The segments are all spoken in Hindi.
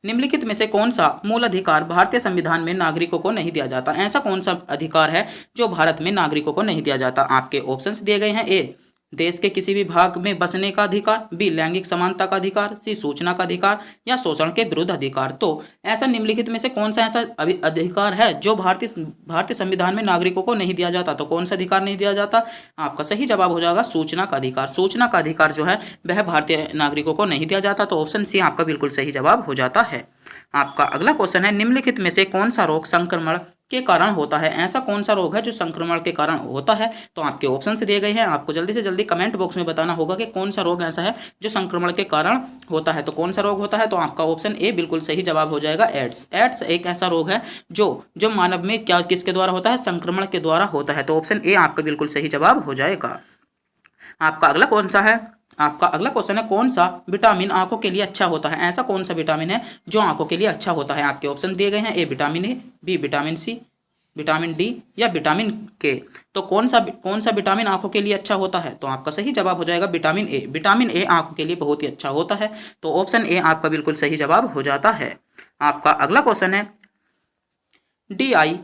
निम्नलिखित में से कौन सा मूल अधिकार भारतीय संविधान में नागरिकों को नहीं दिया जाता? ऐसा कौन सा अधिकार है जो भारत में नागरिकों को नहीं दिया जाता? आपके ऑप्शंस दिए गए हैं। ए, देश के किसी भी भाग में बसने का अधिकार, बी, लैंगिक समानता का अधिकार, सी, सूचना का अधिकार, या शोषण के विरुद्ध अधिकार। तो ऐसा निम्नलिखित में से कौन सा ऐसा अधिकार है जो भारतीय भारतीय संविधान में नागरिकों को नहीं दिया जाता? तो कौन सा अधिकार नहीं दिया जाता? आपका सही जवाब हो जाएगा सूचना का अधिकार। सूचना का अधिकार जो है वह भारतीय नागरिकों को नहीं दिया जाता। तो ऑप्शन सी आपका बिल्कुल सही जवाब हो जाता है। आपका अगला क्वेश्चन है, निम्नलिखित में से कौन सा रोग संक्रमण के कारण होता है? ऐसा कौन सा रोग है जो संक्रमण के कारण होता है? तो आपके ऑप्शन से दिए गए हैं। आपको जल्दी से जल्दी कमेंट बॉक्स में बताना होगा कि कौन सा रोग ऐसा है जो संक्रमण के कारण होता है। तो कौन सा रोग होता है? तो आपका ऑप्शन ए बिल्कुल सही जवाब हो जाएगा, एड्स। एड्स एक ऐसा रोग है जो जो मानव में क्या किसके द्वारा होता है? संक्रमण के द्वारा होता है। तो ऑप्शन ए आपका बिल्कुल सही जवाब हो जाएगा। आपका अगला कौन सा है? आपका अगला क्वेश्चन है, कौन सा विटामिन आंखों के लिए अच्छा होता है? ऐसा कौन सा विटामिन है जो आंखों के लिए अच्छा होता है? आपके ऑप्शन दिए गए हैं। A, vitamin A, B, vitamin C, vitamin D, या विटामिन के। तो कौन सा विटामिन आंखों के लिए अच्छा होता है? तो आपका सही जवाब हो जाएगा विटामिन ए। विटामिन ए आंखों के लिए बहुत ही अच्छा होता है। तो ऑप्शन ए आपका बिल्कुल सही जवाब हो जाता है। आपका अगला क्वेश्चन है, डी आई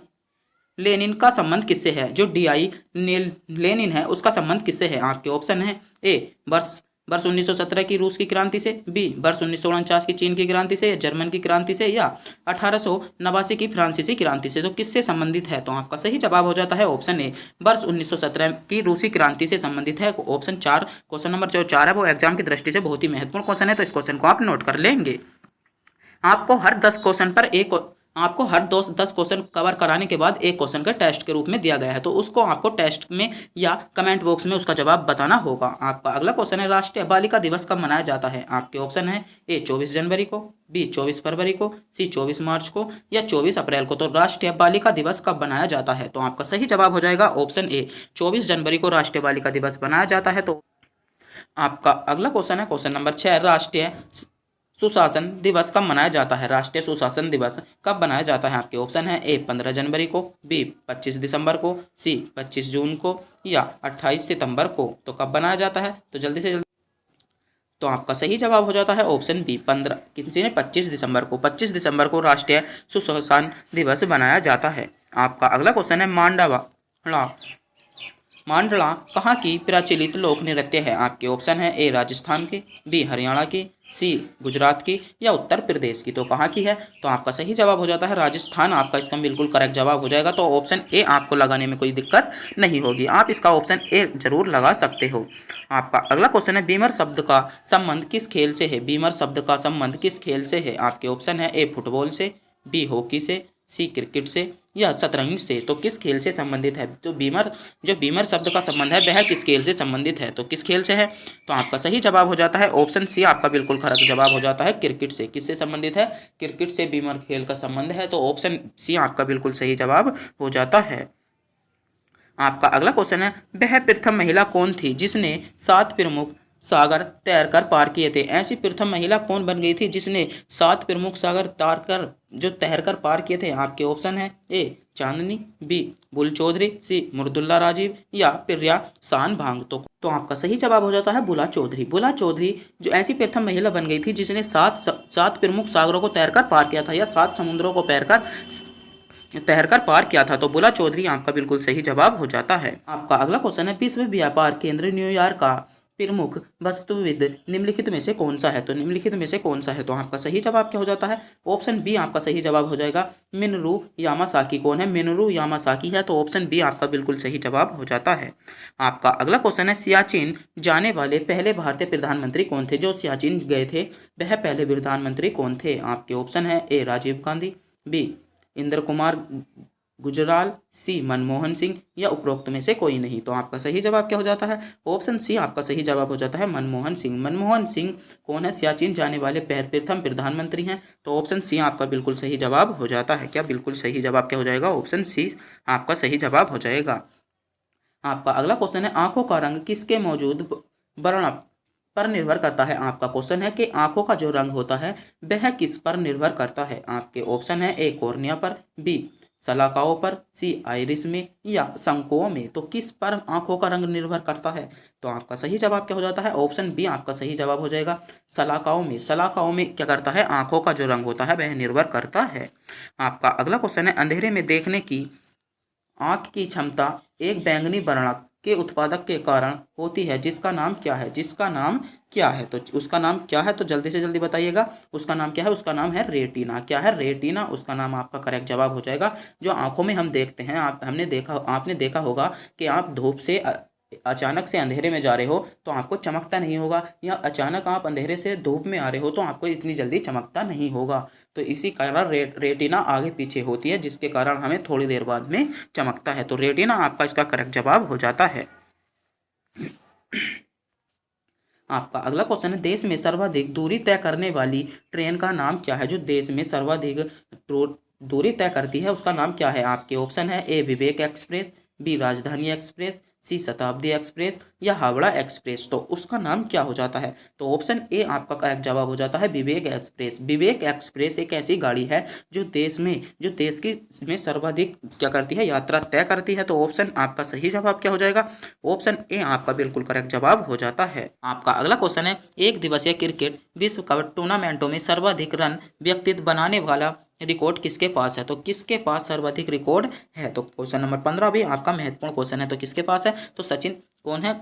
लेनिन का संबंध किससे है? जो डी आई लेनिन है उसका संबंध किससे है? आपके ऑप्शन है। ए, वर्ष वर्ष 1917 की रूस की क्रांति से, बी, वर्ष 1949 की चीन की क्रांति से, या जर्मन की क्रांति से, या 1889 की फ्रांसीसी क्रांति से। तो किससे संबंधित है? तो आपका सही जवाब हो जाता है ऑप्शन ए, वर्ष 1917 की रूसी क्रांति से संबंधित है। ऑप्शन 4, क्वेश्चन नंबर जो 4 है वो एग्जाम की दृष्टि से बहुत ही महत्वपूर्ण क्वेश्चन है। तो इस क्वेश्चन को आप नोट कर लेंगे। आपको हर 10 क्वेश्चन पर आपको हर 10 क्वेश्चन कवर कराने के बाद एक क्वेश्चन का टेस्ट के रूप में दिया गया है। तो उसको आपको टेस्ट में या कमेंट बॉक्स में उसका जवाब बताना होगा। आपका अगला क्वेश्चन है, राष्ट्रीय बालिका दिवस कब मनाया जाता है? आपके ऑप्शन है। ए, 24 जनवरी को, बी, 24 फरवरी को, सी, 24 मार्च को, या 24 अप्रैल को। तो राष्ट्रीय बालिका दिवस कब मनाया जाता है? तो आपका सही जवाब हो जाएगा ऑप्शन ए, 24 जनवरी को राष्ट्रीय बालिका दिवस मनाया जाता है। तो आपका अगला क्वेश्चन है, क्वेश्चन नंबर 6, राष्ट्रीय सुशासन दिवस कब मनाया जाता है? राष्ट्रीय सुशासन दिवस कब मनाया जाता है? आपके ऑप्शन है। ए, 15 जनवरी को, बी, 25 दिसंबर को, सी, 25 जून को, या 28 सितंबर को। तो कब बनाया जाता है? तो जल्दी से जल्दी। तो आपका सही जवाब हो जाता है ऑप्शन बी, 25 दिसंबर को। 25 दिसंबर को राष्ट्रीय सुशासन दिवस मनाया जाता है। आपका अगला क्वेश्चन है, मांडला कहाँ की प्रचलित लोक नृत्य है? आपके ऑप्शन है। ए, राजस्थान की, बी, हरियाणा की, सी, गुजरात की, या उत्तर प्रदेश की। तो कहाँ की है? तो आपका सही जवाब हो जाता है राजस्थान। आपका इसका बिल्कुल करेक्ट जवाब हो जाएगा। तो ऑप्शन ए आपको लगाने में कोई दिक्कत नहीं होगी, आप इसका ऑप्शन ए जरूर लगा सकते हो। आपका अगला क्वेश्चन है, बीमर शब्द का संबंध किस खेल से है? बीमर शब्द का संबंध किस खेल से है? आपके ऑप्शन है। ए, फुटबॉल से, बी, हॉकी से, सी, क्रिकेट से, या शतरंज से। तो किस खेल से संबंधित है? तो बीमर शब्द का संबंध है वह किस खेल से संबंधित है? तो किस खेल से है? तो आपका सही जवाब हो जाता है ऑप्शन सी आपका बिल्कुल करेक्ट जवाब हो जाता है, क्रिकेट से। किससे संबंधित है? क्रिकेट से बीमर खेल का संबंध है। तो ऑप्शन सी आपका बिल्कुल सही जवाब हो जाता है। आपका अगला क्वेश्चन है, वह प्रथम महिला कौन थी जिसने 7 प्रमुख सागर तैरकर पार किए थे? ऐसी प्रथम महिला कौन बन गई थी जिसने 7 प्रमुख सागर तैरकर पार किए थे? आपके ऑप्शन है। ए, चांदनी, बी, बुल चौधरी, सी, मुर्दुल्ला राजीव, या प्रिया शान भांग। तो आपका सही जवाब हो जाता है बुला चौधरी। बुला चौधरी जो ऐसी प्रथम महिला बन गई थी जिसने सात प्रमुख सागरों को तैरकर पार किया था, या 7 समुद्रों को तैरकर पार किया था। तो बुला चौधरी आपका बिल्कुल सही जवाब हो जाता है। आपका अगला क्वेश्चन है, विश्व व्यापार केंद्र न्यूयॉर्क का प्रमुख वास्तुविद निम्नलिखित में से कौन सा है? तो निम्नलिखित में से कौन सा है? तो आपका सही जवाब क्या हो जाता है? ऑप्शन बी आपका सही जवाब हो जाएगा, मिनोरू यामासाकी। कौन है? मिनोरू यामासाकी है। तो ऑप्शन बी आपका बिल्कुल सही जवाब हो जाता है। आपका अगला क्वेश्चन है, सियाचिन जाने वाले पहले भारतीय प्रधानमंत्री कौन थे? जो सियाचिन गए थे वह पहले प्रधानमंत्री कौन थे? आपके ऑप्शन है। ए, राजीव गांधी, बी, इंदिरा कुमार गुजराल, सी, मनमोहन सिंह, या उपरोक्त में से कोई नहीं। तो आपका सही जवाब क्या हो जाता है? ऑप्शन सी आपका सही जवाब हो जाता है, मनमोहन सिंह। मनमोहन सिंह कौन है? सियाचिन जाने वाले प्रथम प्रधानमंत्री हैं। तो ऑप्शन सी आपका बिल्कुल सही जवाब हो जाता है। क्या बिल्कुल सही जवाब क्या हो जाएगा? ऑप्शन सी आपका सही जवाब हो जाएगा। आपका अगला क्वेश्चन है, आंखों का रंग किसके मौजूद वर्ण पर निर्भर करता है? आपका क्वेश्चन है कि आंखों का जो रंग होता है वह किस पर निर्भर करता है? आपके ऑप्शन है। ए, कॉर्निया पर, बी, सलाखाओं पर, सी आइरिस में, या शंकुओं में। तो किस पर आंखों का रंग निर्भर करता है? तो आपका सही जवाब क्या हो जाता है? ऑप्शन बी आपका सही जवाब हो जाएगा, सलाखाओं में। सलाखाओं में क्या करता है? आंखों का जो रंग होता है वह निर्भर करता है। आपका अगला क्वेश्चन है, अंधेरे में देखने की आंख की क्षमता एक बैंगनी वर्णक के उत्पादक के कारण होती है, जिसका नाम क्या है? जिसका नाम क्या है? तो उसका नाम क्या है? तो जल्दी से जल्दी बताइएगा, उसका नाम क्या है? उसका नाम है रेटिना। क्या है? रेटिना उसका नाम आपका करेक्ट जवाब हो जाएगा। जो आंखों में हम देखते हैं, आपने देखा होगा कि आप धूप से अचानक से अंधेरे में जा रहे हो तो आपको चमकता नहीं होगा, या अचानक आप अंधेरे से धूप में आ रहे हो तो आपको इतनी जल्दी चमकता नहीं होगा। तो इसी कारण रेटिना आगे पीछे होती है, जिसके कारण हमें थोड़ी देर बाद में चमकता है। तो रेटिना आपका इसका करेक्ट जवाब हो जाता है। आपका अगला क्वेश्चन है, देश में सर्वाधिक दूरी तय करने वाली ट्रेन का नाम क्या है? जो देश में सर्वाधिक दूरी तय करती है उसका नाम क्या है? आपके ऑप्शन है, ए विवेक एक्सप्रेस, बी राजधानी एक्सप्रेस, सी शताब्दी एक्सप्रेस, या हावड़ा एक्सप्रेस। तो उसका नाम क्या हो जाता है? तो ऑप्शन ए आपका करेक्ट जवाब हो जाता है, विवेक एक्सप्रेस। विवेक एक्सप्रेस एक ऐसी गाड़ी है जो देश की में सर्वाधिक क्या करती है? यात्रा तय करती है। तो ऑप्शन आपका सही जवाब क्या हो जाएगा? ऑप्शन ए आपका बिल्कुल करेक्ट जवाब हो जाता है। आपका अगला क्वेश्चन है, एक दिवसीय क्रिकेट विश्व कप टूर्नामेंटों में सर्वाधिक रन व्यक्तिगत बनाने वाला रिकॉर्ड किसके पास है? तो किसके पास सर्वाधिक रिकॉर्ड है? तो क्वेश्चन नंबर 15 भी आपका महत्वपूर्ण क्वेश्चन है। तो किसके पास है? तो सचिन कौन है?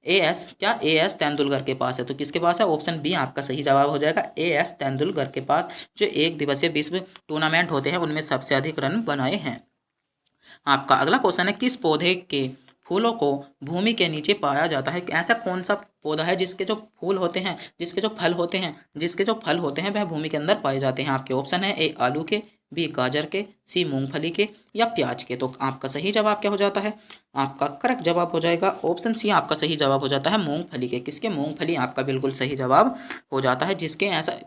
ए एस तेंदुलकर के पास है। तो किसके पास है? ऑप्शन बी आपका सही जवाब हो जाएगा, ए एस तेंदुलकर के पास, जो एक दिवसीय विश्व टूर्नामेंट होते हैं उनमें सबसे अधिक रन बनाए हैं। आपका अगला क्वेश्चन है, किस पौधे के फूलों को भूमि के नीचे पाया जाता है? ऐसा कौन सा पौधा है जिसके जो फूल होते हैं, जिसके जो फल होते हैं वह भूमि के अंदर पाए जाते हैं? आपके ऑप्शन है, ए आलू के, बी गाजर के, सी मूंगफली के, या प्याज के। तो आपका सही जवाब क्या हो जाता है? आपका करेक्ट जवाब हो जाएगा ऑप्शन सी आपका सही जवाब हो जाता है, मूंगफली के। किसके? मूंगफली आपका बिल्कुल सही जवाब हो जाता है।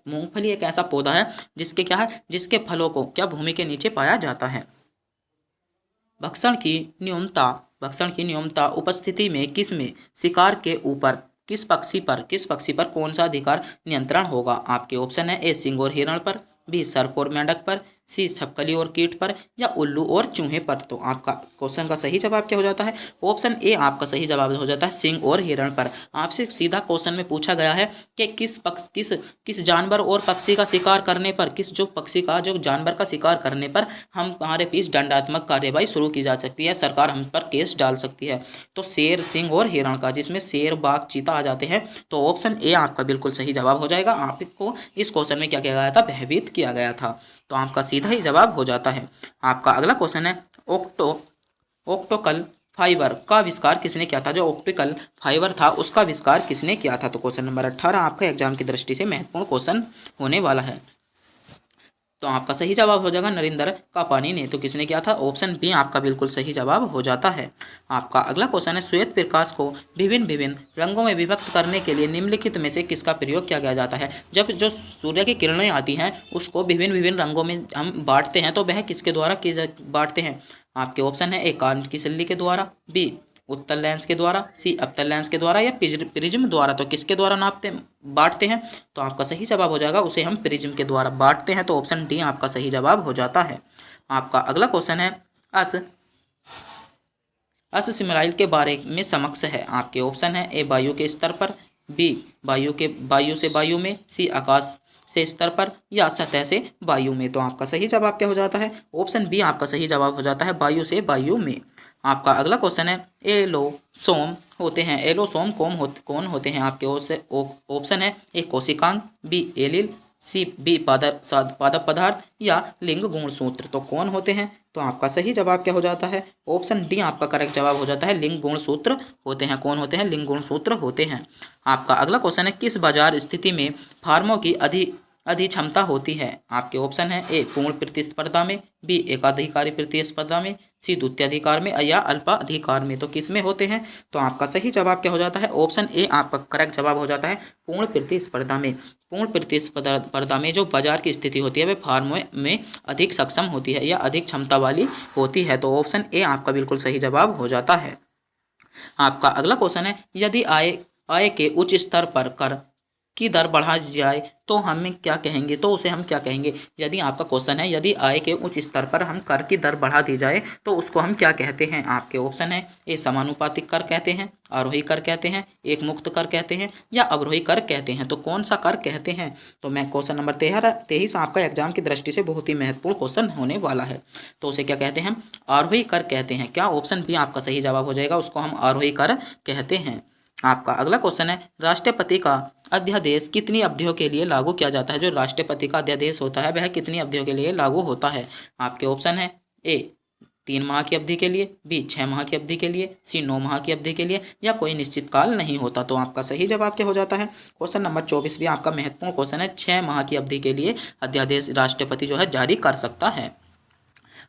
मूंगफली एक ऐसा पौधा है जिसके क्या है, जिसके फलों को क्या भूमि के नीचे पाया जाता है। भक्षण की न्यूनता उपस्थिति में किसमें शिकार के ऊपर किस पक्षी पर कौन सा अधिकार नियंत्रण होगा? आपके ऑप्शन है, ए सिंह और हिरण पर, बी सर्प और मेंढक पर, सी छिपकली और कीट पर, या उल्लू और चूहे पर। तो आपका क्वेश्चन का सही जवाब क्या हो जाता है? ऑप्शन ए आपका सही जवाब हो जाता है, सिंह और हिरण पर। आपसे सीधा क्वेश्चन में पूछा गया है कि किस जानवर और पक्षी का शिकार करने पर, जो जानवर का शिकार करने पर हमारे बीच दंडात्मक कार्यवाही शुरू की जा सकती है, सरकार हम पर केस डाल सकती है। तो शेर, सिंह और हिरण का, जिसमें शेर, बाघ, चीता आ जाते हैं। तो ऑप्शन ए आपका बिल्कुल सही जवाब हो जाएगा। आपको इस क्वेश्चन में क्या किया गया था? भयभीत किया गया था। तो आपका सीधा ही जवाब हो जाता है। आपका अगला क्वेश्चन है, ऑप्टिकल फाइबर का आविष्कार किसने किया था? जो ऑप्टिकल फाइबर था उसका आविष्कार किसने किया था? तो क्वेश्चन नंबर 18 आपका एग्जाम की दृष्टि से महत्वपूर्ण क्वेश्चन होने वाला है। तो आपका सही जवाब हो जाएगा, नरेंद्र कापानी ने। तो किसने किया था? ऑप्शन बी आपका बिल्कुल सही जवाब हो जाता है। आपका अगला क्वेश्चन है, श्वेत प्रकाश को विभिन्न विभिन्न रंगों में विभक्त करने के लिए निम्नलिखित में से किसका प्रयोग किया जाता है? जब जो सूर्य की किरणें आती हैं उसको विभिन्न विभिन्न रंगों में हम बांटते हैं, तो वह किसके द्वारा बांटते हैं? आपके ऑप्शन है, ए कांच की सिल्ली के द्वारा, बी उत्तल लेंस के द्वारा, सी अवतल लेंस के द्वारा, या प्रिज्म द्वारा। तो किसके द्वारा बांटते हैं? तो आपका सही जवाब हो जाएगा, उसे हम प्रिज्म के द्वारा बांटते हैं। तो ऑप्शन डी आपका सही जवाब हो जाता है। आपका अगला क्वेश्चन है, सिमराइल के बारे में समक्ष है। आपके ऑप्शन है, ए वायु के स्तर पर, बी वायु से वायु में, सी आकाश से स्तर पर, या सतह से वायु में। तो आपका सही जवाब क्या हो जाता है? ऑप्शन बी आपका सही जवाब हो जाता है, वायु से वायु में। आपका अगला क्वेश्चन है, एलोसोम कौन होते हैं? आपके ऑप्शन है, ए कोशिकांग, बी एलील, सी बी पादप पदार्थ, या लिंग गुणसूत्र। तो कौन होते हैं? तो आपका सही जवाब क्या हो जाता है? ऑप्शन डी आपका करेक्ट जवाब हो जाता है, लिंग गुणसूत्र होते हैं। कौन होते हैं? लिंग गुणसूत्र होते हैं। आपका अगला क्वेश्चन है, किस बाजार स्थिति में फार्मों की अधिक्षमता होती है? आपके ऑप्शन है, ए पूर्ण प्रतिस्पर्धा में, बी एकाधिकारी प्रतिस्पर्धा में, सी द्वितीयाधिकार में, या अल्पाधिकार में। तो किस में होते हैं? तो आपका सही जवाब क्या हो जाता है? ऑप्शन ए आपका करेक्ट जवाब हो जाता है, पूर्ण प्रतिस्पर्धा में। पूर्ण प्रतिस्पर्धा में जो बाजार की स्थिति होती है वह फार्मों में अधिक सक्षम होती है या अधिक क्षमता वाली होती है। तो ऑप्शन ए आपका बिल्कुल सही जवाब हो जाता है। आपका अगला क्वेश्चन है, यदि आय के उच्च स्तर पर कर की दर बढ़ा जाए तो हम क्या कहेंगे, तो उसे हम क्या कहेंगे। यदि आपका क्वेश्चन है यदि आय के उच्च स्तर पर हम कर की दर बढ़ा दी जाए तो उसको हम क्या कहते हैं। आपके ऑप्शन है ए समानुपातिक कर कहते हैं, आरोही कर कहते हैं, एक मुक्त कर कहते हैं या अवरोही कर कहते हैं। तो कौन सा कर कहते हैं। तो मैं क्वेश्चन नंबर 23 आपका एग्जाम की दृष्टि से बहुत ही महत्वपूर्ण क्वेश्चन होने वाला है। तो उसे क्या कहते हैं, आरोही कर कहते हैं। क्या ऑप्शन बी आपका सही जवाब हो जाएगा, उसको हम आरोही कर कहते हैं। आपका अगला क्वेश्चन है राष्ट्रपति का अध्यादेश कितनी अवधियों के लिए लागू किया जाता है। जो राष्ट्रपति का अध्यादेश होता है वह कितनी अवधियों के लिए लागू होता है। आपके ऑप्शन है ए 3 माह की अवधि के लिए, बी 6 माह की अवधि के लिए, सी 9 माह की अवधि के लिए या कोई निश्चित काल नहीं होता। तो आपका सही जवाब क्या हो जाता है। क्वेश्चन नंबर 24 भी आपका महत्वपूर्ण क्वेश्चन है। 6 माह की अवधि के लिए अध्यादेश राष्ट्रपति जो है जारी कर सकता है।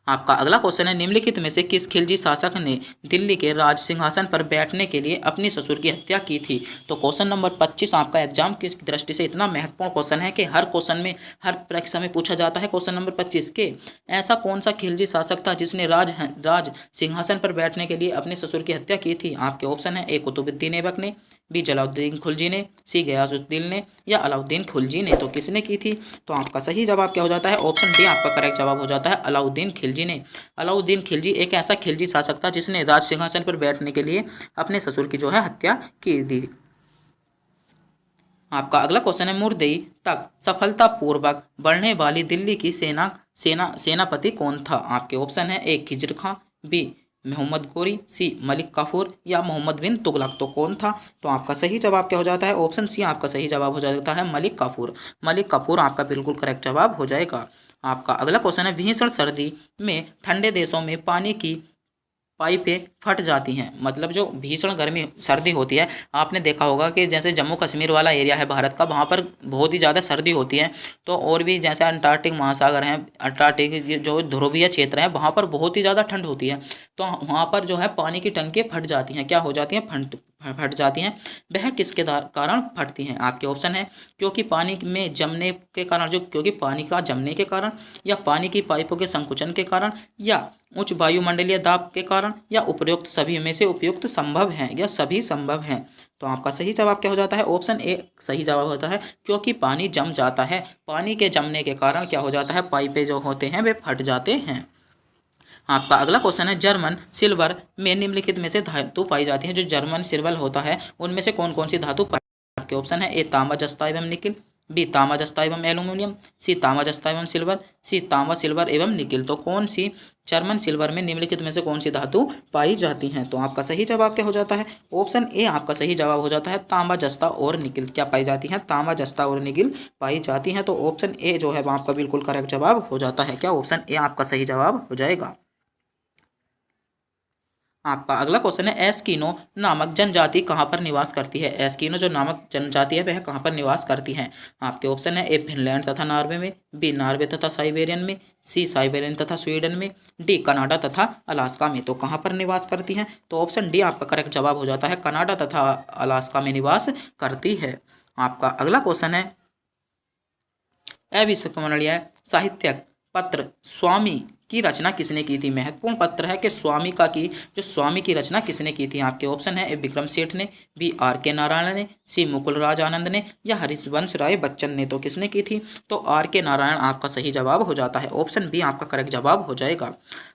आपका अगला क्वेश्चन है निम्नलिखित में से किस खिलजी शासक ने दिल्ली के राज सिंहासन पर बैठने के लिए अपने ससुर की हत्या की थी। तो क्वेश्चन नंबर 25 आपका एग्जाम की दृष्टि से इतना महत्वपूर्ण क्वेश्चन है कि हर क्वेश्चन में हर परीक्षा में पूछा जाता है। क्वेश्चन नंबर 25 के ऐसा कौन सा खिलजी शासक था जिसने राज सिंहासन पर बैठने के लिए अपने ससुर की हत्या की थी। आपके ऑप्शन है ए कुतुबुद्दीन ऐबक ने, बी जलालुद्दीन खिलजी ने, सी गयासुद्दीन ने या अलाउद्दीन खिलजी ने। तो किसने की थी। तो आपका सही जवाब क्या हो जाता है। ऑप्शन डी आपका करेक्ट जवाब हो जाता है अलाउद्दीन खिलजी ने। अलाउद्दीन खिलजी एक ऐसा खिलजी शासक था जिसने राज सिंहासन पर बैठने के लिए अपने ससुर की जो है हत्या की थी। आपका अगला क्वेश्चन है मुर्दई तक सफलतापूर्वक बढ़ने वाली दिल्ली की सेनापति कौन था। आपके ऑप्शन है ए खिजर खां, बी मोहम्मद गोरी, सी मलिक काफूर या मोहम्मद बिन तुगलक। तो कौन था। तो आपका सही जवाब क्या हो जाता है। ऑप्शन सी आपका सही जवाब हो जाता है मलिक काफूर। मलिक काफूर आपका बिल्कुल करेक्ट जवाब हो जाएगा। आपका अगला क्वेश्चन है भीषण सर्दी में ठंडे देशों में पानी की पाइपें फट जाती हैं। मतलब जो भीषण गर्मी सर्दी होती है, आपने देखा होगा कि जैसे जम्मू कश्मीर वाला एरिया है भारत का, वहाँ पर बहुत ही ज़्यादा सर्दी होती है। तो और भी जैसे अंटार्कटिक महासागर हैं, अंटार्कटिक जो ध्रुवीय क्षेत्र है वहाँ पर बहुत ही ज़्यादा ठंड होती है। तो वहाँ पर जो है पानी की टंकियाँ फट जाती हैं। क्या हो जाती हैं, फट जाती हैं। वह किसके कारण फटती हैं। आपके ऑप्शन है क्योंकि पानी में जमने के कारण, क्योंकि पानी का जमने के कारण, या पानी की पाइपों के संकुचन के कारण, या उच्च वायुमंडलीय दाब के कारण, या उपयुक्त सभी में से उपयुक्त संभव हैं, या सभी संभव हैं। तो आपका सही जवाब क्या हो जाता है। ऑप्शन ए सही जवाब होता है क्योंकि पानी जम जाता है। पानी के जमने के कारण क्या हो जाता है, पाइपें जो होते हैं वे फट जाते हैं। आपका अगला क्वेश्चन है जर्मन सिल्वर में निम्नलिखित में से धातु पाई जाती है। जो जर्मन सिल्वर होता है उनमें से कौन कौन सी धातु पाई। आपके ऑप्शन है ए तांबा जस्ता एवं निकिल, बी तांबा जस्ता एवं एल्यूमिनियम, सी तांबा जस्ता एवं सिल्वर, सी तांबा सिल्वर एवं निकिल। तो कौन सी जर्मन सिल्वर में निम्नलिखित में से कौन सी धातु पाई जाती हैं। तो आपका सही जवाब क्या हो जाता है। ऑप्शन ए आपका सही जवाब हो जाता है तांबा जस्ता और निकिल। क्या पाई जाती हैं, तांबा जस्ता और निकिल पाई जाती हैं। तो ऑप्शन ए जो है वो आपका बिल्कुल करेक्ट जवाब हो जाता है। क्या ऑप्शन ए आपका सही जवाब हो जाएगा। आपका अगला क्वेश्चन है एस्किनो नामक जनजाति कहाँ पर निवास करती है। एस्किनो जो नामक जनजाति है वह कहाँ पर निवास करती है। आपके ऑप्शन है ए फिनलैंड तथा नॉर्वे में, बी नॉर्वे तथा साइबेरियन में, सी साइबेरियन तथा स्वीडन में, डी कनाडा तथा अलास्का में। तो कहाँ पर निवास करती हैं। तो ऑप्शन डी आपका करेक्ट जवाब हो जाता है कनाडा तथा अलास्का में निवास करती है। आपका अगला क्वेश्चन है अविस्मरणीय साहित्यिक पत्र स्वामी की रचना किसने की थी। महत्वपूर्ण पत्र है कि स्वामी की रचना किसने की थी। आपके ऑप्शन है ए विक्रम सेठ ने, बी आर के नारायण ने, सी मुकुल राज आनंद ने या हरिवंश राय बच्चन ने। तो किसने की थी। तो आर के नारायण आपका सही जवाब हो जाता है। ऑप्शन बी आपका करेक्ट जवाब हो जाएगा।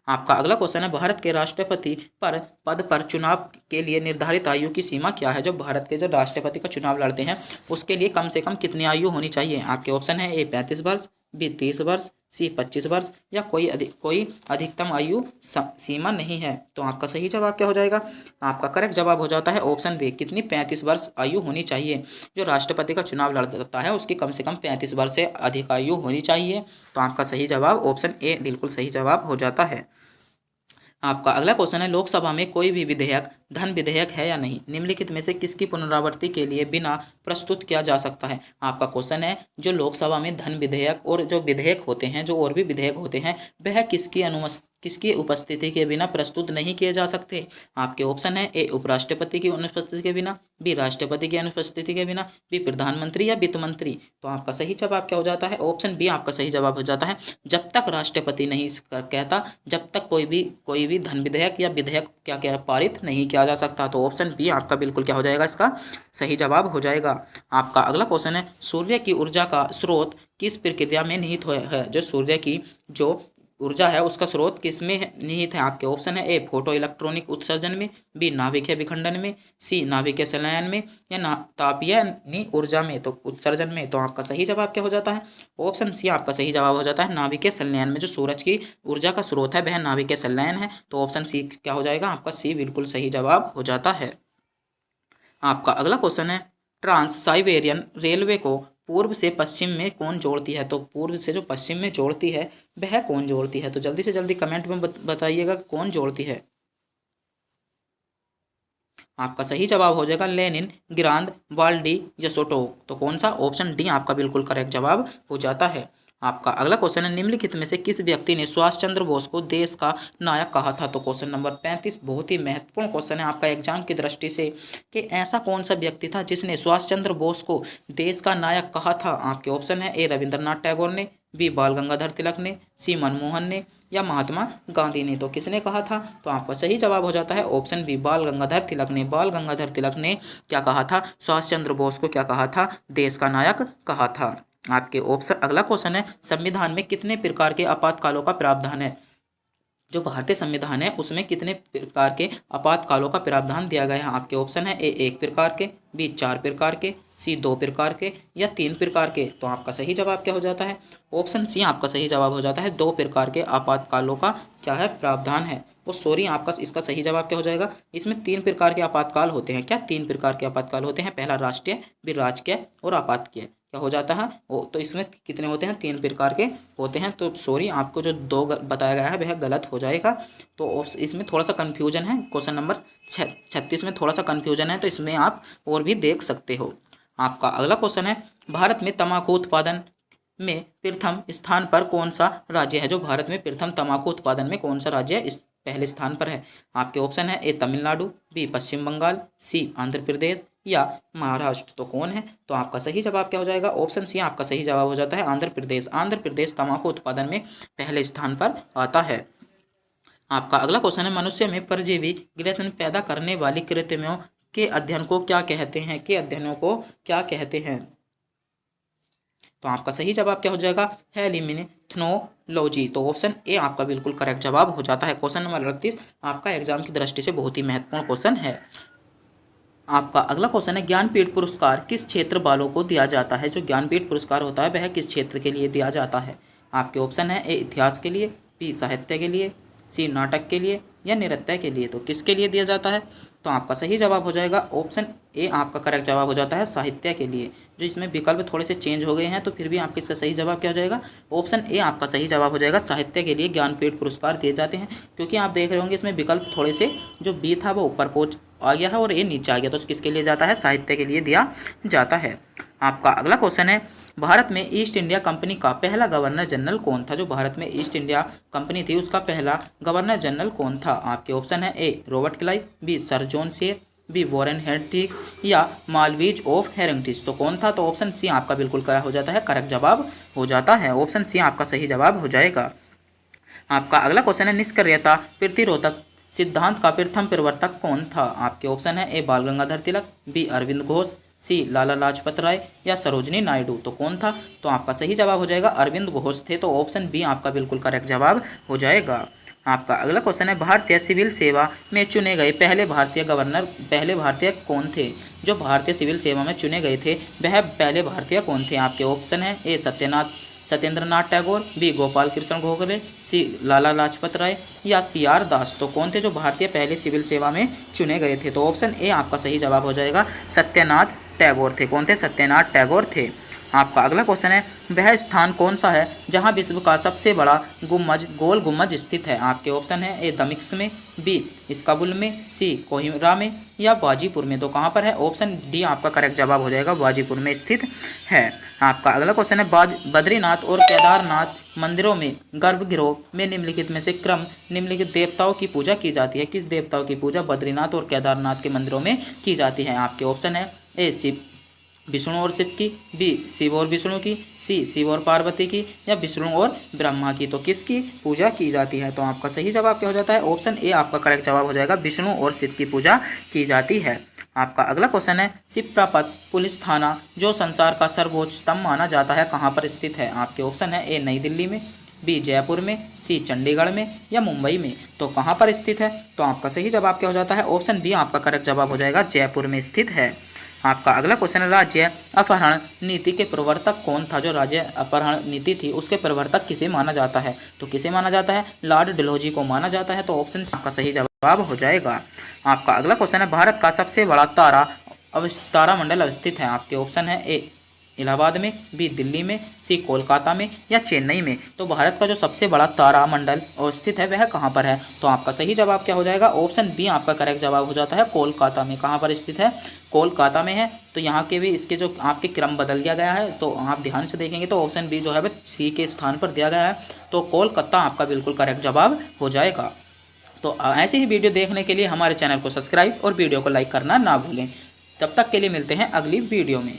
आपका अगला क्वेश्चन है भारत के राष्ट्रपति पद पर चुनाव के लिए निर्धारित आयु की सीमा क्या है। जो भारत के जो राष्ट्रपति का चुनाव लड़ते हैं उसके लिए कम से कम कितनी आयु होनी चाहिए। आपके ऑप्शन है ए 35 वर्ष, बी 30 वर्ष, सी 25 वर्ष या कोई अधिकतम आयु सीमा नहीं है। तो आपका सही जवाब क्या हो जाएगा। आपका करेक्ट जवाब हो जाता है ऑप्शन बी कितनी 35 वर्ष आयु होनी चाहिए। जो राष्ट्रपति का चुनाव लड़ता है उसकी कम से कम 35 वर्ष से अधिक आयु होनी चाहिए। तो आपका सही जवाब ऑप्शन ए बिल्कुल सही जवाब हो जाता है। आपका अगला क्वेश्चन है लोकसभा में कोई भी विधेयक धन विधेयक है या नहीं। निम्नलिखित में से किसकी पुनरावृत्ति के लिए बिना प्रस्तुत किया जा सकता है। आपका क्वेश्चन है जो लोकसभा में धन विधेयक और जो विधेयक होते हैं, जो और भी विधेयक होते हैं, वह किसकी उपस्थिति के बिना प्रस्तुत नहीं किए जा सकते? आपके ऑप्शन है ए उपराष्ट्रपति की अनुपस्थिति के बिना, बी राष्ट्रपति की अनुपस्थिति के बिना, बी प्रधानमंत्री या वित्त मंत्री। तो आपका सही जवाब क्या हो जाता है? ऑप्शन बी आपका सही जवाब हो जाता है। जब तक राष्ट्रपति नहीं कहता, जब तक कोई भी धन विधेयक या विधेयक क्या क्या पारित नहीं किया जा सकता। तो ऑप्शन बी आपका बिल्कुल क्या हो जाएगा? इसका सही जवाब हो जाएगा। आपका अगला क्वेश्चन है, सूर्य की ऊर्जा का स्रोत किस प्रक्रिया में निहित है? जो सूर्य की जो ऊर्जा है उसका स्रोत किस में निहित है? आपके ऑप्शन है ए फोटो इलेक्ट्रॉनिक उत्सर्जन में, बी नाभिकीय विखंडन में, सी नाभिकीय संलयन में, या ना तापीय ऊर्जा में, तो उत्सर्जन में। तो आपका सही जवाब क्या हो जाता है? ऑप्शन सी आपका सही जवाब हो जाता है नाभिकीय संलयन में। जो सूरज की ऊर्जा का स्रोत है वह नाभिकीय संलयन है। तो ऑप्शन सी क्या हो जाएगा? आपका सी बिल्कुल सही जवाब हो जाता है। आपका अगला क्वेश्चन है, ट्रांस साइबेरियन रेलवे को पूर्व से पश्चिम में कौन जोड़ती है? तो पूर्व से जो पश्चिम में जोड़ती है वह कौन जोड़ती है? तो जल्दी से जल्दी कमेंट में बताइएगा कौन जोड़ती है। आपका सही जवाब हो जाएगा लेनिन, गिरांद, वाल्डी या सोटोक। तो कौन सा? ऑप्शन डी आपका बिल्कुल करेक्ट जवाब हो जाता है। आपका अगला क्वेश्चन है, निम्नलिखित में से किस व्यक्ति ने सुभाष चंद्र बोस को देश का नायक कहा था? तो क्वेश्चन नंबर 35 बहुत ही महत्वपूर्ण क्वेश्चन है आपका एग्जाम की दृष्टि से, कि ऐसा कौन सा व्यक्ति था जिसने सुभाष चंद्र बोस को देश का नायक कहा था? आपके ऑप्शन है ए रविंद्रनाथ टैगोर ने, बी बाल गंगाधर तिलक ने, सी मनमोहन ने, या महात्मा गांधी ने। तो किसने कहा था? तो आपका सही जवाब हो जाता है ऑप्शन बी बाल गंगाधर तिलक ने। बाल गंगाधर तिलक ने क्या कहा था? सुभाष चंद्र बोस को क्या कहा था? देश का नायक कहा था। आपके ऑप्शन अगला क्वेश्चन है, संविधान में कितने प्रकार के आपातकालों का प्रावधान है? जो भारतीय संविधान है उसमें कितने प्रकार के आपातकालों का प्रावधान दिया गया है? आपके ऑप्शन है ए 1 प्रकार के, बी 4 प्रकार के, सी 2 प्रकार के, या 3 प्रकार के। तो आपका सही जवाब क्या हो जाता है? ऑप्शन सी आपका सही जवाब हो जाता है 2 प्रकार के आपातकालों का क्या है? प्रावधान है। वो सॉरी आपका इसका सही जवाब क्या हो जाएगा? इसमें 3 प्रकार के आपातकाल होते हैं। क्या 3 प्रकार के आपातकाल होते हैं? पहला राष्ट्रीय, फिर राजकीय और आपातकीय। क्या हो जाता है? वो तो इसमें कितने होते हैं? 3 प्रकार के होते हैं। तो सॉरी आपको जो 2 बताया गया है वह गलत हो जाएगा। तो इसमें थोड़ा सा कन्फ्यूजन है। क्वेश्चन नंबर 36 में थोड़ा सा कन्फ्यूजन है, तो इसमें आप और भी देख सकते हो। आपका अगला क्वेश्चन है, भारत में तंबाकू उत्पादन में प्रथम स्थान पर कौन सा राज्य है? जो भारत में प्रथम तंबाकू उत्पादन में कौन सा राज्य इस पहले स्थान पर है? आपके ऑप्शन है ए तमिलनाडु, बी पश्चिम बंगाल, सी आंध्र प्रदेश, या महाराष्ट्र। तो कौन है? तो आपका सही जवाब क्या हो जाएगा? ऑप्शन सी आपका सही जवाब हो जाता है आंध्र प्रदेश। आंध्र प्रदेश तंबाकू उत्पादन में पहले स्थान पर आता है। आपका अगला क्वेश्चन है, मनुष्य में परजीवी ग्रसन पैदा करने वाली कृत्रिमों के अध्ययन को क्या कहते हैं? के अध्ययनों को क्या कहते हैं? तो आपका सही जवाब क्या हो जाएगा? हेलिमिनेथ्रोलॉजी। तो ऑप्शन ए आपका बिल्कुल करेक्ट जवाब हो जाता है। क्वेश्चन नंबर 38 आपका एग्जाम की दृष्टि से बहुत ही महत्वपूर्ण क्वेश्चन है। आपका अगला क्वेश्चन है, ज्ञानपीठ पुरस्कार किस क्षेत्र वालों को दिया जाता है? जो ज्ञानपीठ पुरस्कार होता है वह किस क्षेत्र के लिए दिया जाता है? आपके ऑप्शन है ए इतिहास के लिए, बी साहित्य के लिए, सी नाटक के लिए, या नृत्य के लिए। तो किसके लिए दिया जाता है? तो आपका सही जवाब हो जाएगा ऑप्शन ए आपका करेक्ट जवाब हो जाता है साहित्य के लिए। जो इसमें विकल्प थोड़े से चेंज हो गए हैं तो फिर भी आपका इसका सही जवाब क्या हो जाएगा? ऑप्शन ए आपका सही जवाब हो जाएगा साहित्य के लिए ज्ञानपीठ पुरस्कार दिए जाते हैं। क्योंकि आप देख रहे होंगे इसमें विकल्प थोड़े से, जो बी था वो ऊपर पहुँच आ गया है और ए नीचे आ गया। तो किसके लिए जाता है? साहित्य के लिए दिया जाता है। आपका अगला क्वेश्चन है, भारत में ईस्ट इंडिया कंपनी का पहला गवर्नर जनरल कौन था? जो भारत में ईस्ट इंडिया कंपनी थी उसका पहला गवर्नर जनरल कौन था? आपके ऑप्शन है A Robert Clive, B sir John Shore, B Warren Hastings, या मालवीज ऑफ हेरिंग्टन। तो कौन था? तो ऑप्शन सी आपका बिल्कुल क्या हो जाता है? करेक्ट जवाब हो जाता है। ऑप्शन सी आपका सही जवाब हो जाएगा। आपका अगला क्वेश्चन है, निष्क्रियता प्रतिरोधक सिद्धांत का प्रथम प्रवर्तक कौन था? आपके ऑप्शन है ए बाल गंगाधर तिलक, बी अरविंद घोष, सी लाला लाजपत राय, या सरोजनी नायडू। तो कौन था? तो आपका सही जवाब हो जाएगा अरविंद घोष थे। तो ऑप्शन बी आपका बिल्कुल करेक्ट जवाब हो जाएगा। आपका अगला क्वेश्चन है, भारतीय सिविल सेवा में चुने गए पहले भारतीय कौन थे? जो भारतीय सिविल सेवा में चुने गए थे वह पहले भारतीय कौन थे? आपके ऑप्शन है ए सत्येंद्रनाथ टैगोर, बी गोपाल कृष्ण गोखले, सी लाला लाजपत राय, या सी आर दास। तो कौन थे जो भारतीय पहले सिविल सेवा में चुने गए थे? तो ऑप्शन ए आपका सही जवाब हो जाएगा सत्यनाथ टैगोर थे। कौन थे? सत्यनाथ टैगोर थे। आपका अगला क्वेश्चन है, वह स्थान कौन सा है जहां विश्व का सबसे बड़ा गोल गुम्बज स्थित है? आपके ऑप्शन है ए दमिश्क में, बी इस्तांबुल में, सी कोहिमा में, या वाजीपुर में। तो कहां पर है? ऑप्शन डी आपका करेक्ट जवाब हो जाएगा, वाजीपुर में स्थित है। आपका अगला क्वेश्चन है, बद्रीनाथ और केदारनाथ मंदिरों में गर्भगृहों में निम्नलिखित में से क्रम निम्नलिखित देवताओं की पूजा की जाती है। किस देवताओं की पूजा बद्रीनाथ और केदारनाथ के मंदिरों में की जाती है? आपके ऑप्शन है ए शिव, विष्णु और शिव की, बी शिव और विष्णु की, सी शिव और पार्वती की, या विष्णु और ब्रह्मा की। तो किसकी पूजा की जाती है? तो आपका सही जवाब क्या हो जाता है? ऑप्शन ए आपका करेक्ट जवाब हो जाएगा, विष्णु और शिव की पूजा की जाती है। आपका अगला क्वेश्चन है शिप्रापत पुलिस थाना जो संसार का सर्वोच्च स्तंभ माना जाता है कहाँ पर स्थित है? आपके ऑप्शन है ए नई दिल्ली में, बी जयपुर में, सी चंडीगढ़ में, या मुंबई में। तो कहाँ पर स्थित है? तो आपका सही जवाब क्या हो जाता है? ऑप्शन बी आपका करेक्ट जवाब हो जाएगा, जयपुर में स्थित है। आपका अगला क्वेश्चन है राज्य अपहरण नीति के प्रवर्तक कौन था? जो राज्य अपहरण नीति थी उसके प्रवर्तक किसे माना जाता है? तो किसे माना जाता है? लॉर्ड डलहौजी को माना जाता है। तो ऑप्शन आपका सही जवाब हो जाएगा। आपका अगला क्वेश्चन है भारत का सबसे बड़ा तारामंडल अवस्थित है। आपके ऑप्शन है ए इलाहाबाद में, बी दिल्ली में, सी कोलकाता में, या चेन्नई में। तो भारत का जो सबसे बड़ा तारामंडल अवस्थित है वह कहाँ पर है? तो आपका सही जवाब क्या हो जाएगा? ऑप्शन बी आपका करेक्ट जवाब हो जाता है, कोलकाता में। कहाँ पर स्थित है? कोलकाता में है। तो यहाँ के भी इसके जो आपके क्रम बदल दिया गया है, तो आप ध्यान से देखेंगे तो ऑप्शन बी जो है वह सी के स्थान पर दिया गया है। तो कोलकाता आपका बिल्कुल करेक्ट जवाब हो जाएगा। तो ऐसे ही वीडियो देखने के लिए हमारे चैनल को सब्सक्राइब और वीडियो को लाइक करना ना भूलें। तब तक के लिए मिलते हैं अगली वीडियो में।